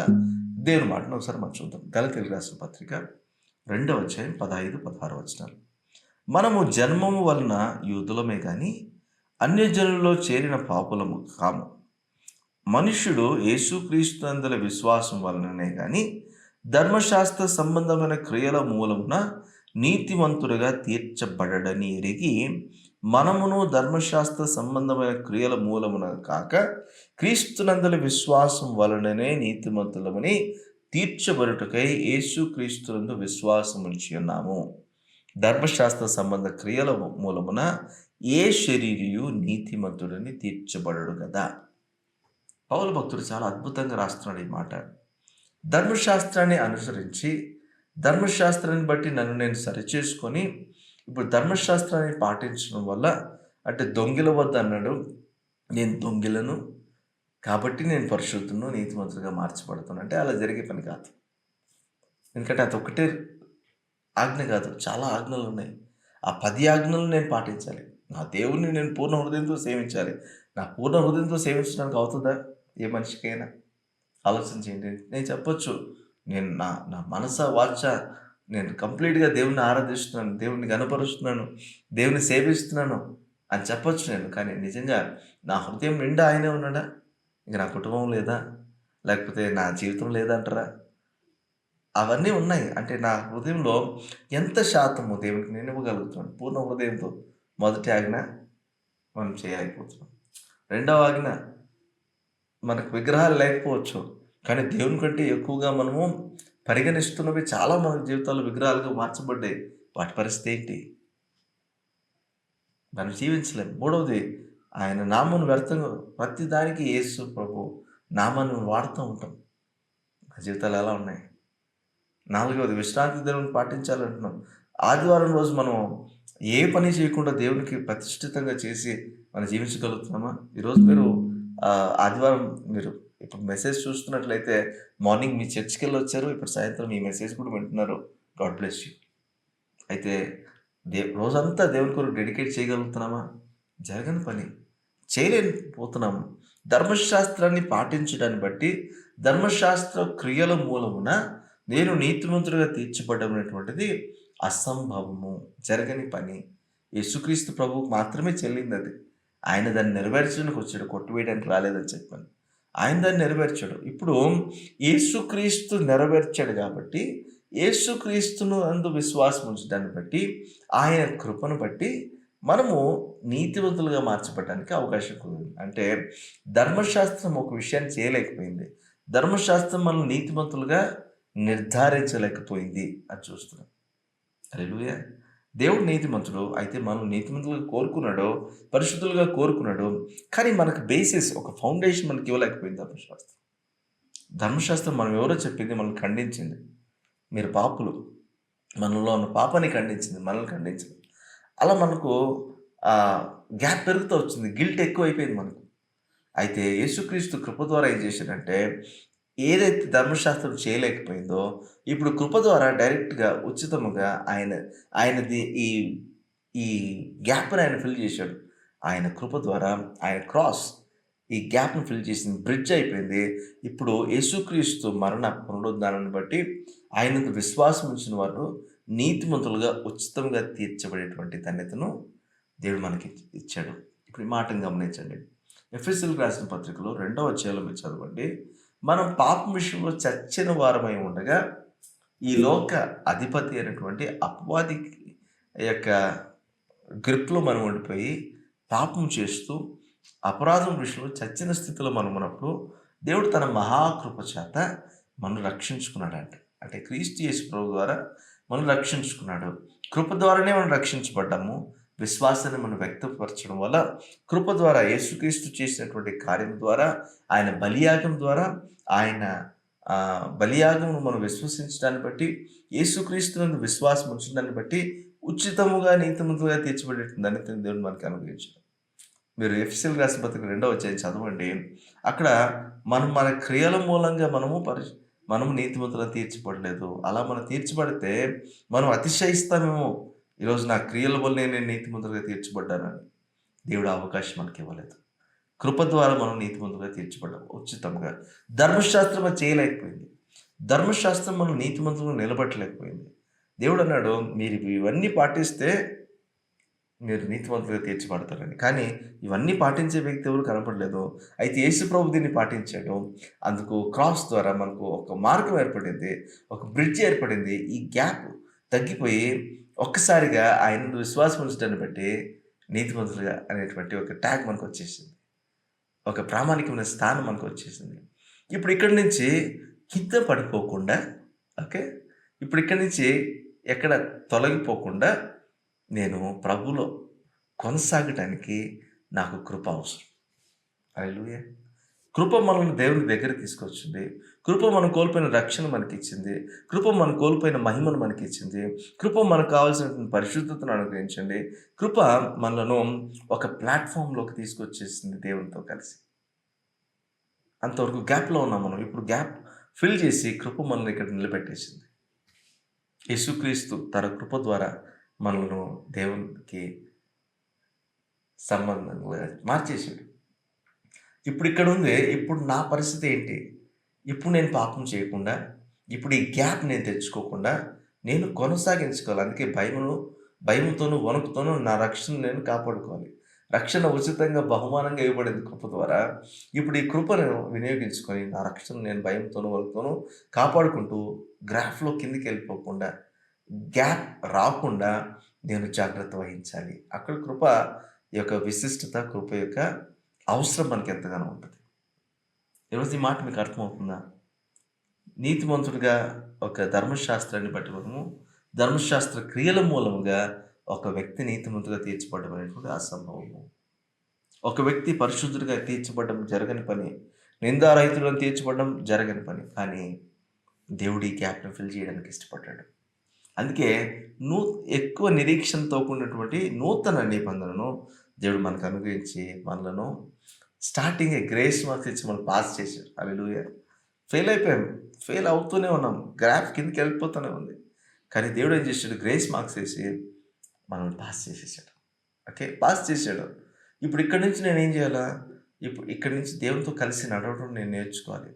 దేవుని మాటను ఒకసారి మనం చూద్దాం. గలతీయులకు రాసిన పత్రిక 2వ అధ్యాయం 15, 16 వచనాలు. మనము జన్మము వలన యూదులమే గాని అన్యజనులలో చేరిన పాపులము కాము. మనుష్యుడు యేసుక్రీస్తునందుల విశ్వాసం వలననే గాని ధర్మశాస్త్ర సంబంధమైన క్రియల మూలమున నీతిమంతుడిగా తీర్చబడడని ఎరిగి మనమును ధర్మశాస్త్ర సంబంధమైన క్రియల మూలమున కాక క్రీస్తునందుల విశ్వాసం వలననే నీతిమంతులమని తీర్చబడుటకై యేసుక్రీస్తునందు విశ్వాసం ఉంచి ఉన్నాము. ధర్మశాస్త్ర సంబంధ క్రియల మూలమున ఏ శరీరియు నీతిమంతుడని తీర్చబడడు కదా. పౌలు భక్తుడు చాలా అద్భుతంగా రాస్తున్నాడు ఈ మాట. ధర్మశాస్త్రాన్ని అనుసరించి, ధర్మశాస్త్రాన్ని బట్టి నన్ను నేను సరిచేసుకొని ఇప్పుడు ధర్మశాస్త్రాన్ని పాటించడం వల్ల అంటే దొంగిల వద్ద అన్నాడు. నేను దొంగిలను కాబట్టి నేను పరిశుద్ధును, నీతిమంతుడిగా మార్చబడుతాను అంటే అలా జరిగే పని కాదు. ఎందుకంటే అదొక్కటే ఆజ్ఞ కాదు, చాలా ఆజ్ఞలు ఉన్నాయి. ఆ 10 ఆజ్ఞలు నేను పాటించాలి. నా దేవుణ్ణి నేను పూర్ణ హృదయంతో సేవించాలి. నా పూర్ణ హృదయంతో సేవించడానికి అవుతుందా ఏ మనిషికైనా? ఆలోచన చేయండి. నేను చెప్పొచ్చు, నేను నా నా మనస వాచ నేను కంప్లీట్‌గా దేవుణ్ణి ఆరాధిస్తున్నాను, దేవుణ్ణి ఘనపరుస్తున్నాను, దేవుని సేవిస్తున్నాను అని చెప్పొచ్చు నేను. కానీ నిజంగా నా హృదయం నిండా ఆయనే ఉన్నాడా? ఇంక నా కుటుంబం లేదా? లేకపోతే నా జీవితం లేదంటారా? అవన్నీ ఉన్నాయి. అంటే నా హృదయంలో ఎంత శాతము దేవునికి నేను ఇవ్వగలుగుతున్నాను పూర్ణ హృదయంతో? మొదటి ఆజ్ఞ మనం చేయలేకపోతున్నాం. రెండవ ఆజ్ఞ మనకు విగ్రహాలు లేకపోవచ్చు, కానీ దేవుని కంటే ఎక్కువగా మనము పరిగణిస్తున్నవి చాలా మన జీవితాల్లో విగ్రహాలుగా మార్చబడ్డాయి. వాటి పరిస్థితి ఏంటి? మనం జీవించలేము. మూడవది ఆయన నామమును వ్యర్థంగా ప్రతి దానికి యేసు ప్రభు నామాన్ని వాడుతూ ఉంటాం. మన జీవితాలు ఎలా ఉన్నాయి? నాలుగవది విశ్రాంతి దినం పాటించాలంటున్నాం. ఆదివారం రోజు మనం ఏ పని చేయకుండా దేవునికి ప్రతిష్ఠితంగా చేసి మనం జీవించగలుగుతున్నామా? ఈరోజు మీరు ఆదివారం మీరు ఇప్పుడు మెసేజ్ చూస్తున్నట్లయితే మార్నింగ్ మీ చర్చ్‌కి వెళ్ళొచ్చారు. ఇప్పుడు సాయంత్రం ఈ మెసేజ్ కూడా వింటున్నారు. God bless you. అయితే రోజంతా దేవుని కొరకు డెడికేట్ చేయగలుగుతున్నామా? జరగని పని. చేయలేకపోతున్నాము. ధర్మశాస్త్రాన్ని పాటించడాన్ని బట్టి ధర్మశాస్త్ర క్రియల మూలమున నేను నీతిమంతుడిగా తీర్చబడ్డం అనేటువంటిది అసంభవము, జరగని పని. యేసుక్రీస్తు ప్రభువుకు మాత్రమే చెల్లింది అది. ఆయన దాన్ని నెరవేర్చడానికి వచ్చాడు, కొట్టివేయడానికి రాలేదని చెప్పాను. ఆయన దాన్ని నెరవేర్చాడు. ఇప్పుడు యేసుక్రీస్తు నెరవేర్చాడు కాబట్టి యేసుక్రీస్తును అందు విశ్వాసం ఉంచడాన్ని బట్టి ఆయన కృపను బట్టి మనము నీతివంతులుగా మార్చబడడానికి అవకాశం కుదిరింది. అంటే ధర్మశాస్త్రం ఒక విషయాన్ని చేయలేకపోయింది. ధర్మశాస్త్రం మనం నీతిమంతులుగా నిర్ధారించలేకపోయింది అని చూస్తున్నాం. హల్లెలూయా. దేవుడు నీతిమంతుడు. అయితే మనం నీతిమంతులుగా కోరుకున్నాడు, పరిశుద్ధులుగా కోరుకున్నాడు. కానీ మనకు బేసిస్ ఒక ఫౌండేషన్ మనకి ఇవ్వలేకపోయింది ధర్మశాస్త్రం. ధర్మశాస్త్రం మనం ఎవరో చెప్పింది మనల్ని ఖండించింది. మీరు పాపులు, మనలో ఉన్న పాపాన్ని ఖండించింది, మనల్ని ఖండించింది. అలా మనకు గ్యాప్ పెరుగుతూ వచ్చింది. గిల్ట్ ఎక్కువైపోయింది మనకు. అయితే యేసుక్రీస్తు కృప ద్వారా ఏం చేశాడంటే ఏదైతే ధర్మశాస్త్రం చేయలేకపోయిందో ఇప్పుడు కృప ద్వారా డైరెక్ట్‌గా ఉచితముగా ఆయనది ఈ ఈ గ్యాప్‌ని ఆయన ఫిల్ చేశాడు. ఆయన కృప ద్వారా ఆయన క్రాస్ ఈ గ్యాప్‌ని ఫిల్ చేసింది. బ్రిడ్జ్ అయిపోయింది. ఇప్పుడు యేసుక్రీస్తు మరణ పునరుద్ధానాన్ని బట్టి ఆయనకు విశ్వాసం ఉంచిన వారు నీతిమంతులుగా ఉచితంగా తీర్చబడేటువంటి ధన్యతను దేవుడు మనకి ఇచ్చాడు. ఇప్పుడు ఈ మాటను గమనించండి. ఎఫెసీయులకు రాసిన పత్రికలో 2వ అధ్యాయంలో మీరు చదవండి. మనం పాపం విషయంలో చచ్చిన వారమై ఉండగా, ఈ లోక అధిపతి అయినటువంటి అపవాది యొక్క గ్రిప్‌లో మనం ఉండిపోయి, పాపం చేస్తూ, అపరాధం విషయంలో చచ్చిన స్థితిలో మనం ఉన్నప్పుడు, దేవుడు తన మహాకృప చేత మనల్ని రక్షించుకున్నాడంట. అంటే క్రీస్తు యేసు ప్రభు ద్వారా మనల్ని రక్షించుకున్నాడు. కృప ద్వారానే మనం రక్షించబడ్డాము. విశ్వాసాన్ని మనం వ్యక్తపరచడం వల్ల, కృప ద్వారా యేసుక్రీస్తు చేసినటువంటి కార్యం ద్వారా, ఆయన బలియాగం ద్వారా, ఆయన బలియాగమును మనం విశ్వసించడాన్ని బట్టి, యేసుక్రీస్తునందు విశ్వాసం ఉంచడాన్ని బట్టి ఉచితముగా నీతిమంతులుగా తీర్చబడేటుందని దేవుడు మనకు అనుగ్రహించాడు. మీరు ఎఫెసీయులకు రాసిన పత్రిక 2వ అధ్యాయం చదవండి. అక్కడ మన క్రియల మూలంగా మనము నీతిమంతులుగా తీర్చబడలేదు. అలా మనం తీర్చబడితే మనం అతిశయిస్తామేమో, ఈరోజు నా క్రియల వల్లే నేను నీతిమంతులుగా తీర్చబడ్డానని. దేవుడు అవకాశం మనకి ఇవ్వలేదు. కృప ద్వారా మనం నీతిమంతులుగా తీర్చబడ్డాం ఉచితంగా. ధర్మశాస్త్రం అది చేయలేకపోయింది. ధర్మశాస్త్రం మనం నీతిమంతులుగా నిలబెట్టలేకపోయింది. దేవుడు అన్నాడు, మీరు ఇవన్నీ పాటిస్తే మీరు నీతిమంతులుగా తీర్చబడతారని. కానీ ఇవన్నీ పాటించే వ్యక్తి ఎవరు కనపడలేదు. అయితే యేసు ప్రభు దీన్ని పాటించాడు. అందుకు క్రాస్ ద్వారా మనకు ఒక మార్గం ఏర్పడింది. ఒక బ్రిడ్జ్ ఏర్పడింది. ఈ గ్యాప్ తగ్గిపోయి ఒక్కసారిగా ఆయన విశ్వాసం ఉంచడాన్ని బట్టి నీతిమంతులుగా అనేటువంటి ఒక ట్యాగ్ మనకు వచ్చేసింది. ఒక ప్రామాణికమైన స్థానం మనకు వచ్చేసింది. ఇప్పుడు ఇక్కడి నుంచి కింద పడిపోకుండా, ఓకే, ఇప్పుడు ఇక్కడి నుంచి ఎక్కడ తొలగిపోకుండా నేను ప్రభులో కొనసాగటానికి నాకు కృప అవసరం. హల్లెలూయా. కృప మనల్ని దేవుని దగ్గర తీసుకొచ్చింది. కృప మనం కోల్పోయిన రక్షణ మనకిచ్చింది. కృప మనం కోల్పోయిన మహిమను మనకిచ్చింది. కృప మనకు కావాల్సినటువంటి పరిశుద్ధతను అనుగ్రహించండి. కృప మనలను ఒక ప్లాట్‌ఫామ్‌లోకి తీసుకొచ్చేసింది దేవునితో కలిసి. అంతవరకు గ్యాప్‌లో ఉన్నాం మనం. ఇప్పుడు గ్యాప్ ఫిల్ చేసి కృప మనల్ని ఇక్కడ నిలబెట్టేసింది. యేసుక్రీస్తు తన కృప ద్వారా మనలను దేవునికి సంబంధంగా మార్చేసాడు. ఇప్పుడు ఇక్కడ ఉంది. ఇప్పుడు నా పరిస్థితి ఏంటి? ఇప్పుడు నేను పాపం చేయకుండా, ఇప్పుడు ఈ గ్యాప్ నేను తెచ్చుకోకుండా నేను కొనసాగించుకోవాలి. అందుకే భయముతోనూ, వణుకుతోనూ నా రక్షణ నేను కాపాడుకోవాలి. రక్షణ ఉచితంగా బహుమానంగా ఇవ్వబడింది కృప ద్వారా. ఇప్పుడు ఈ కృపను వినియోగించుకొని నా రక్షణ నేను భయంతోనూ, వణుకుతోనూ కాపాడుకుంటూ గ్రాఫ్‌లో కిందకి వెళ్ళిపోకుండా, గ్యాప్ రాకుండా నేను జాగ్రత్త వహించాలి. అక్కడ కృప యొక్క విశిష్టత, కృప యొక్క అవసరం మనకి ఎంతగానో ఉంటుంది. ఈరోజు ఈ మాట మీకు అర్థమవుతుందా? నీతిమంతుడిగా ఒక ధర్మశాస్త్రాన్ని బట్టి మనము ధర్మశాస్త్ర క్రియల మూలముగా ఒక వ్యక్తి నీతిమంతుడిగా తీర్చబడడం అనేటువంటి అసంభవము. ఒక వ్యక్తి పరిశుద్ధుడిగా తీర్చబడడం జరగని పని. నిందారహితుడిగా తీర్చబడడం జరగని పని. కానీ దేవుడు ఈ గ్యాప్‌ని ఫిల్ చేయడానికి ఇష్టపడ్డాడు. అందుకే ఎక్కువ నిరీక్షణతో కూడినటువంటి నూతన నిబంధనను దేవుడు మనకు అనుగ్రహించి మనలను స్టార్టింగే గ్రేస్ మార్క్స్ ఇచ్చి మనం పాస్ చేశాడు. హల్లెలూయా. ఫెయిల్ అయిపోయాం. ఫెయిల్ అవుతూనే ఉన్నాం. గ్రాఫ్ కిందకి వెళ్ళిపోతూనే ఉంది. కానీ దేవుడు ఏం చేశాడు? గ్రేస్ మార్క్స్ వేసి మనల్ని పాస్ చేసేసాడు. ఓకే, పాస్ చేశాడు. ఇప్పుడు ఇక్కడి నుంచి నేనేం చేయాలా? ఇప్పుడు ఇక్కడి నుంచి దేవునితో కలిసి నడవడం నేను నేర్చుకోవాలి.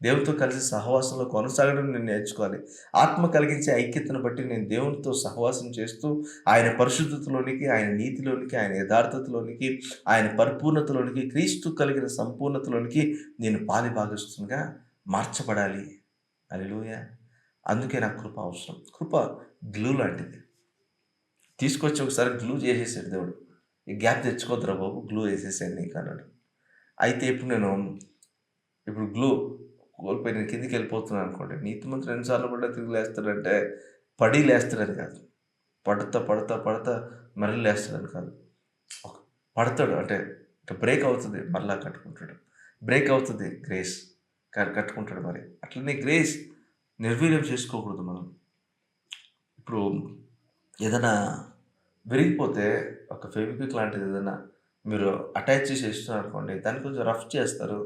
దేవునితో కలిసి సహవాసంలో కొనసాగడం నేను నేర్చుకోవాలి. ఆత్మ కలిగించే ఐక్యతను బట్టి నేను దేవునితో సహవాసం చేస్తూ ఆయన పరిశుద్ధతలోనికి, ఆయన నీతిలోనికి, ఆయన యథార్థతలోనికి, ఆయన పరిపూర్ణతలోనికి, క్రీస్తు కలిగిన సంపూర్ణతలోనికి నేను పాలిభాగస్తునిగా మార్చబడాలి. హల్లెలూయా. అందుకే నాకు కృప అవసరం. కృప గ్లూ లాంటిది. తీసుకొచ్చి ఒకసారి గ్లూ చేసేసాడు దేవుడు. ఈ గ్యాప్ తెచ్చుకోద్దురా బాబు, గ్లూ వేసేసాను నీకు అన్నాడు. అయితే ఇప్పుడు గ్లూ కోల్పోయి నేను కిందికి వెళ్ళిపోతున్నాను అనుకోండి. నీతిమంతుడు ఎన్నిసార్లు పడ్డా తిరిగి లేస్తాడంటే పడి లేస్తాడని కాదు. పడతా మళ్ళీ లేస్తాడని కాదు. పడతాడు అంటే బ్రేక్ అవుతుంది, మళ్ళా కట్టుకుంటాడు. బ్రేక్ అవుతుంది, గ్రేస్ కట్టుకుంటాడు. మరి అట్లనే గ్రేస్ నిర్వీర్యం చేసుకోకూడదు మనం. ఇప్పుడు ఏదైనా విరిగిపోతే ఒక ఫెవిక్విక్ లాంటిది ఏదైనా మీరు అటాచ్ చేసి ఇస్తున్నారు అనుకోండి, దాన్ని కొంచెం రఫ్ చేస్తారు.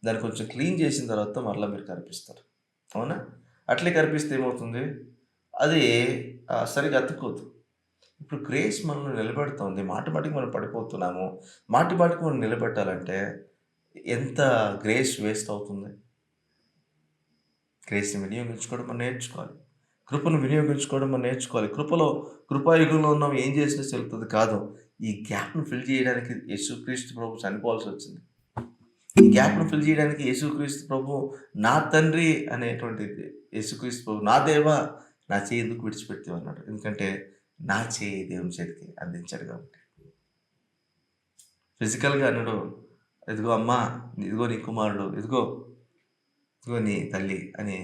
దాన్ని కొంచెం క్లీన్ చేసిన తర్వాత మరలా మీరు కరిపిస్తారు. అవునా? అట్లే కరిపిస్తే ఏమవుతుంది? అది సరిగ్గా అతుక్కోదు. ఇప్పుడు గ్రేస్ మనల్ని నిలబెడుతుంది. మాటి మాటికి మనం పడిపోతున్నాము. మాటి మాటికి మనం నిలబెట్టాలంటే ఎంత గ్రేస్ వేస్ట్ అవుతుంది? గ్రేస్‌ని వినియోగించుకోవడం మనం నేర్చుకోవాలి. కృపను వినియోగించుకోవడం మనం నేర్చుకోవాలి. కృపాయుగంలో ఉన్నాం, ఏం చేసినా చెల్లుతుంది కాదు. ఈ గ్యాప్‌ను ఫిల్ చేయడానికి యేసుక్రీస్తు ప్రభు చనిపోవాల్సి వచ్చింది. ఈ గ్యాప్‌ను ఫిల్ చేయడానికి యేసుక్రీస్తు ప్రభు నా తండ్రి అనేటువంటిది యేసుక్రీస్తు ప్రభు నా దేవా నా చెయ్యి ఎందుకు విడిచిపెట్టావు అన్నాడు. ఎందుకంటే నా చెయ్యి దేవుని చేతికి అందించాడు కాబట్టి. ఫిజికల్‌గా అనడు. ఇదిగో అమ్మా, ఇదిగో నీ కుమారుడు, ఇదిగో, ఇదిగో నీ తల్లి అని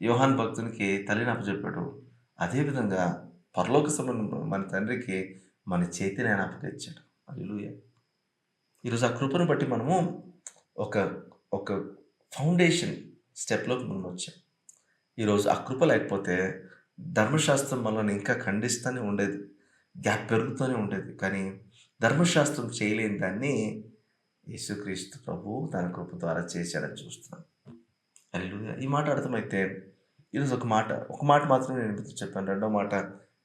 యోహాను భక్తునికి తల్లిని అప్పజెప్పాడు. అదేవిధంగా పరలోక సంబంధం మన తండ్రికి మన చేతిని ఆయన అప్పగించాడు. హల్లెలూయా! ఈరోజు ఆ కృపను బట్టి మనము ఒక ఒక ఫౌండేషన్ స్టెప్‌లోకి మనం వచ్చాం. ఈరోజు ఆ కృప లేకపోతే ధర్మశాస్త్రం మనల్ని ఇంకా ఖండిస్తూనే ఉండేది. గ్యాప్ పెరుగుతూనే ఉండేది. కానీ ధర్మశాస్త్రం చేయలేని దాన్ని యేసుక్రీస్తు ప్రభువు తన కృప ద్వారా చేశాడని చూస్తున్నాం. హల్లెలూయా! ఈ మాట అర్థమైతే ఈరోజు ఒక మాట మాత్రమే నేను మీతో చెప్పాను. రెండో మాట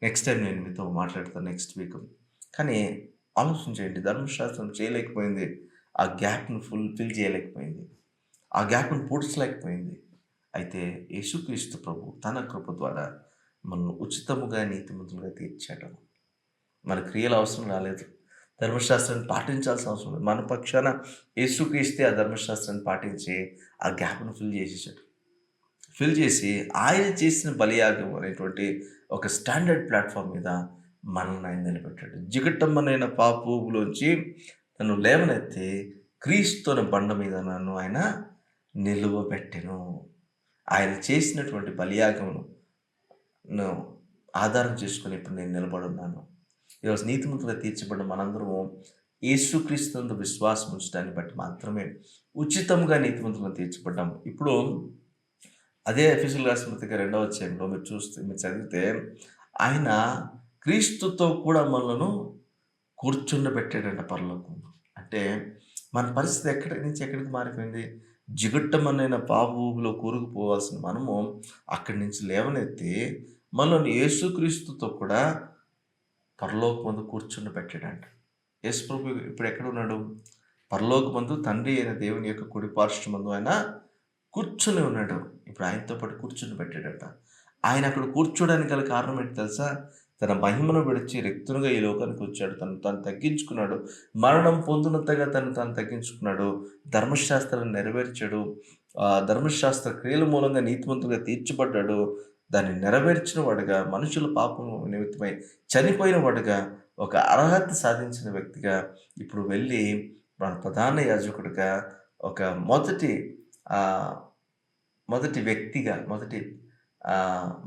నెక్స్ట్ టైమ్ నేను మీతో మాట్లాడతాను నెక్స్ట్ వీక్. కానీ ఆలోచన చేయండి. ధర్మశాస్త్రం చేయలేకపోయింది. ఆ గ్యాప్‌ని ఫిల్ చేయలేకపోయింది. ఆ గ్యాప్‌ని పూడ్చలేకపోయింది. అయితే యేసుక్రీస్తు ప్రభు తన కృప ద్వారా మనల్ని ఉచితముగా నీతిమంతులుగా తీర్చాడు. మన క్రియల అవసరం రాలేదు. ధర్మశాస్త్రాన్ని పాటించాల్సిన అవసరం లేదు. మన పక్షాన యేసుక్రీస్తే ఆ ధర్మశాస్త్రాన్ని పాటించి ఆ గ్యాప్‌ను ఫిల్ చేసేసాడు. ఫిల్ చేసి ఆయన చేసిన బలియాగం అనేటువంటి ఒక స్టాండర్డ్ ప్లాట్‌ఫార్మ్ మీద మనల్ని ఆయన నిలబెట్టాడు. జిగటమ్మనైన పాపంలోంచి నన్ను లేవనెత్తి క్రీస్తు అనే బండ మీద నన్ను ఆయన నిలువబెట్టెను. ఆయన చేసినటువంటి బలియాగమును ఆధారం చేసుకొని ఇప్పుడు నేను నిలబడున్నాను. ఈరోజు నీతిమంతులుగా తీర్చబడిన మనందరము యేసుక్రీస్తునందు విశ్వాసం ఉంచడాన్ని బట్టి మాత్రమే ఉచితంగా నీతిమంతులుగా తీర్చబడ్డాము. ఇప్పుడు అదే ఎఫెసీయులకు రాసిన పత్రిక 2వ అధ్యాయంలో మీరు చదివితే ఆయన క్రీస్తుతో కూడా మనలను కూర్చుండబెట్టాడంట పరలోకంలో. అంటే మన పరిస్థితి ఎక్కడి నుంచి ఎక్కడికి మారిపోయింది? జిగుట్టమనైన పాపంలో కూరుకుపోవాల్సిన మనము అక్కడి నుంచి లేవనెత్తి మనల్ని యేసుక్రీస్తుతో కూడా పరలోకమందు కూర్చుండబెట్టాడంట. యేసు ప్రభు ఇప్పుడు ఎక్కడున్నాడు? పరలోకమందు తండ్రి అయిన దేవుని యొక్క కుడి పార్శ్వమందు ఆయన కూర్చొని ఉన్నాడు. ఇప్పుడు ఆయనతో పాటు కూర్చుని పెట్టాడట. ఆయన అక్కడ కూర్చోడానికి గల కారణం ఏంటి తెలుసా? తన మహిమను విడిచి రిక్తునిగా ఈ లోకానికి వచ్చాడు. తను తగ్గించుకున్నాడు. మరణం పొందినంతగా తను తగ్గించుకున్నాడు. ధర్మశాస్త్రాన్ని నెరవేర్చాడు. ధర్మశాస్త్ర క్రియల మూలంగా నీతిమంతులుగా తీర్చబడ్డాడు. దాన్ని నెరవేర్చిన వాడుగా, మనుషుల పాపం నిమిత్తమై చనిపోయిన వాడుగా, ఒక అర్హత సాధించిన వ్యక్తిగా ఇప్పుడు వెళ్ళి మన ప్రధాన యాజకుడిగా ఒక మొదటి వ్యక్తిగా,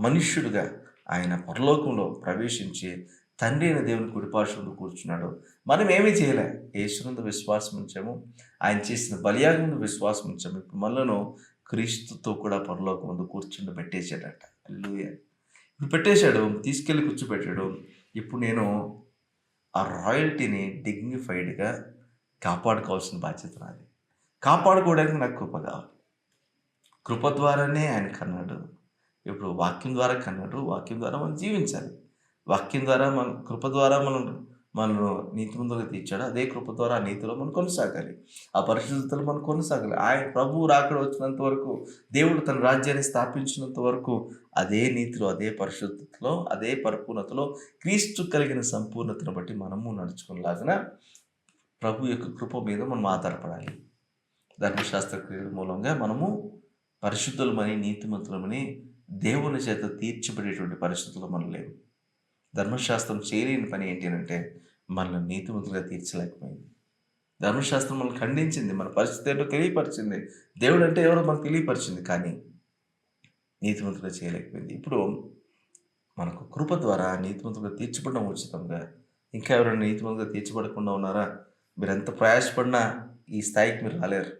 మనుష్యుడిగా ఆయన పరలోకంలో ప్రవేశించి తండ్రి అయిన దేవుని కుడిపార్శ్వంలో కూర్చున్నాడు. మనం ఏమీ చేయలే. యేసునందు విశ్వాసం ఉంచాము. ఆయన చేసిన బలియాగంలో విశ్వాసం ఉంచాము. ఇప్పుడు మనలను క్రీస్తుతో కూడా పరలోకమందు కూర్చుండబెట్టేసాడట. హల్లెలూయా! ఇప్పుడు పెట్టేశాడు. తీసుకెళ్ళి కూర్చోబెట్టాడు. ఇప్పుడు నేను ఆ రాయల్టీని డిగ్నిఫైడ్‌గా కాపాడుకోవాల్సిన బాధ్యత నాది. కాపాడుకోవడానికి నాకు కృప కావాలి. కృప ద్వారానే ఆయన కన్నాడు. ఇప్పుడు వాక్యం ద్వారా కన్నాడు. వాక్యం ద్వారా మనం జీవించాలి. వాక్యం ద్వారా కృప ద్వారా మనల్ని నీతిమంతులుగా తీర్చాడు. అదే కృప ద్వారా ఆ నీతిలో మనం కొనసాగాలి. ఆ పరిశుద్ధతలో మనం కొనసాగాలి. ఆయన ప్రభువు రాకడ వచ్చినంత వరకు, దేవుడు తన రాజ్యాన్ని స్థాపించినంత వరకు అదే నీతిలో, అదే పరిశుద్ధతలో, అదే పరిపూర్ణతలో క్రీస్తు కలిగిన సంపూర్ణతను బట్టి మనము నడుచుకునేలాగున ప్రభు యొక్క కృప మీద మనం ఆధారపడాలి. ధర్మశాస్త్ర క్రియల మూలంగా మనము పరిశుద్ధులమని, నీతిమంతులమని దేవుని చేత తీర్చబడేటువంటి పరిస్థితుల్లో మనం లేవు. ధర్మశాస్త్రం చేయలేని పని ఏంటి అంటే మనల్ని నీతిమంతులుగా తీర్చలేకపోయింది. ధర్మశాస్త్రం మనల్ని ఖండించింది. మన పరిస్థితి ఏంటో తెలియపరిచింది. దేవుడు అంటే ఎవరో మనకు తెలియపరిచింది. కానీ నీతిమంతులుగా చేయలేకపోయింది. ఇప్పుడు మనకు కృప ద్వారా నీతిమంతులుగా తీర్చబడడం ఉచితంగా. ఇంకా ఎవరైనా నీతిమంతులుగా తీర్చబడకుండా ఉన్నారా? మీరెంత ప్రయాసపడినా ఈ స్థాయికి మీరు రాలేరు.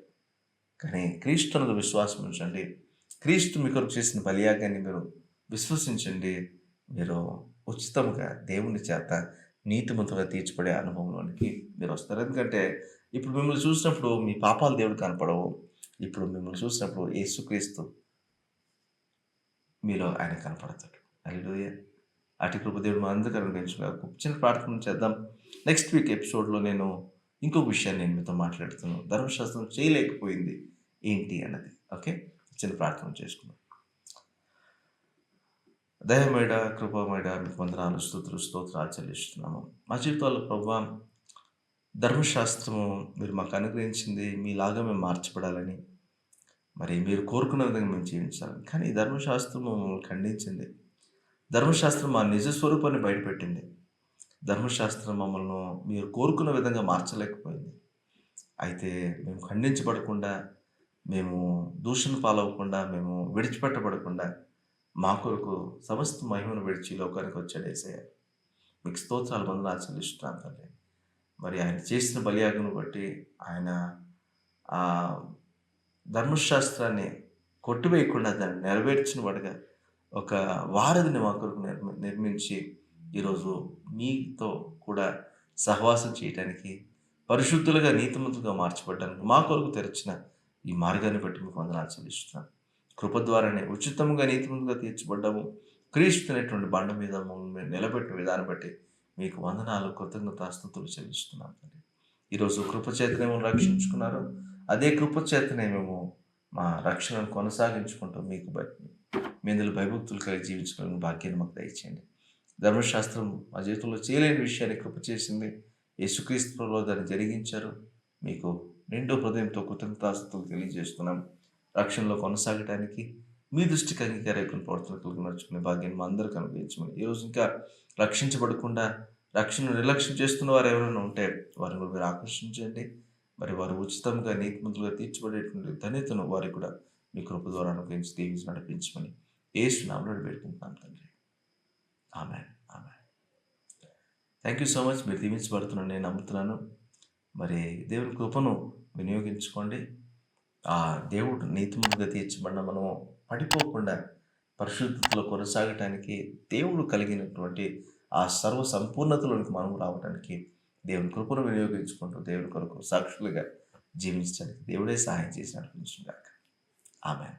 కానీ క్రీస్తునందు విశ్వాసం ఉంచండి. క్రీస్తు మీ కొరకు చేసిన బలియాగాన్ని మీరు విశ్వసించండి. మీరు ఉచితంగా దేవుని చేత నీతిమంతులుగా తీర్చబడే అనుభవంలోనికి మీరు వస్తారు. ఎందుకంటే ఇప్పుడు మిమ్మల్ని చూసినప్పుడు మీ పాపాలు దేవుడు కనపడవు. ఇప్పుడు మిమ్మల్ని చూసినప్పుడు యేసుక్రీస్తు మీలో ఆయన కనపడతాడు. హల్లెలూయా! అటు కృప దేవుడు మనందరికీ అనుగ్రహించుగాక. చిన్న ప్రార్థన చేద్దాం. నెక్స్ట్ వీక్ ఎపిసోడ్‌లో నేను ఇంకొక విషయాన్ని నేను మీతో మాట్లాడుతున్నాను. ధర్మశాస్త్రం చేయలేకపోయింది ఏంటి అన్నది. ఓకే, చిన్న ప్రార్థన చేసుకుందాం. దయమేడ కృపమేడ మీకు వందనాలు స్తుతులు స్తోత్రాలు చెల్లిస్తున్నాము. మా జీవితాల్లో ప్రభువా ధర్మశాస్త్రము మీరు మాకు అనుగ్రహించింది మీలాగా మేము మార్చబడాలని, మరి మీరు కోరుకున్న విధంగా మేము జీవించాలని. కానీ ఈ ధర్మశాస్త్రము మమ్మల్ని ఖండించింది. ధర్మశాస్త్రం మా నిజ స్వరూపాన్ని బయటపెట్టింది. ధర్మశాస్త్రం మమ్మల్ని మీరు కోరుకున్న విధంగా మార్చలేకపోయింది. అయితే మేము ఖండించబడకుండా, మేము దూషణ పాలవకుండా, మేము విడిచిపెట్టబడకుండా మా కొరకు సమస్త మహిమను విడిచి ఈ లోకానికి వచ్చాడు యేసయ్య. మీకు స్తోత్రాలు వందనాలు చెల్లిస్తున్నాను తండ్రి. మరి ఆయన చేసిన బలియాగను బట్టి ఆయన ఆ ధర్మశాస్త్రాన్ని కొట్టివేయకుండా దాన్ని నెరవేర్చిన వాడుగా ఒక వారధిని మా కొరకు నిర్మించి ఈరోజు మీతో కూడా సహవాసం చేయడానికి, పరిశుద్ధులుగా నీతిమంతులుగా మార్చబడ్డానికి మా కొరకు తెరిచిన ఈ మార్గాన్ని బట్టి మీకు వందనాలు చెల్లిస్తున్నాను. కృప ద్వారానే ఉచితంగా నీతిమంతులుగా తీర్చబడ్డాము. క్రీస్తు అనేటువంటి బండ మీద మమ్మల్ని నిలబెట్టిన విధానం బట్టి మీకు వందనాలు, కృతజ్ఞతాస్తుతులు చెల్లిస్తున్నాను తండ్రి. ఈరోజు కృప చేతనే మమ్మల్ని రక్షించుకున్నారు. అదే కృప చేతనే మేము మా రక్షణను కొనసాగించుకుంటూ మీకు బట్టి మీ ఇందులో భయభక్తులు కలిగి జీవించగలిగిన భాగ్యాన్ని మాకు దయచేయండి. ధర్మశాస్త్రం మా జీవితంలో చేయలేని విషయాన్ని కృప చేసింది. యేసుక్రీస్తు ప్రభువులో దాన్ని జరిగించారు. మీకు నిండు హృదయంతో కృతజ్ఞతాస్తుతులు తెలియజేస్తున్నాం. రక్షణలో కొనసాగటానికి మీ దృష్టికి అంగీకారకుని ప్రవర్తన కలిగి నడుచుకునే భాగ్యాన్ని మా అందరికీ అనుగ్రహించమని, ఈరోజు ఇంకా రక్షించబడకుండా రక్షణ నిర్లక్ష్యం చేస్తున్న వారు ఎవరైనా ఉంటే వారిని కూడా మీరు ఆకర్షించండి. మరి వారు ఉచితంగా నీతిమంతులుగా తీర్చబడేటువంటి ధన్యతను వారికి కూడా మీ కృప ద్వారా అనుగ్రహించి దీవించి నడిపించమని యేసు నామములో వేడుకుంటున్నాను తండ్రి. Amen. Amen. Thank you so much. మీరు దీవించబడుతున్నాను నేను నమ్ముతున్నాను. మరి దేవుని కృపను వినియోగించుకోండి. ఆ దేవుడు నీతిమంతులుగా తీర్చబడిన మనము పడిపోకుండా పరిశుద్ధతలో కొనసాగటానికి, దేవుడు కలిగినటువంటి ఆ సర్వ సంపూర్ణతలోనికి మనం రావడానికి దేవుని కృపను వినియోగించుకుంటూ దేవుని కొరకు సాక్షులుగా జీవించడానికి దేవుడే సహాయం చేసి నడిపించుగాక. ఆమేన్.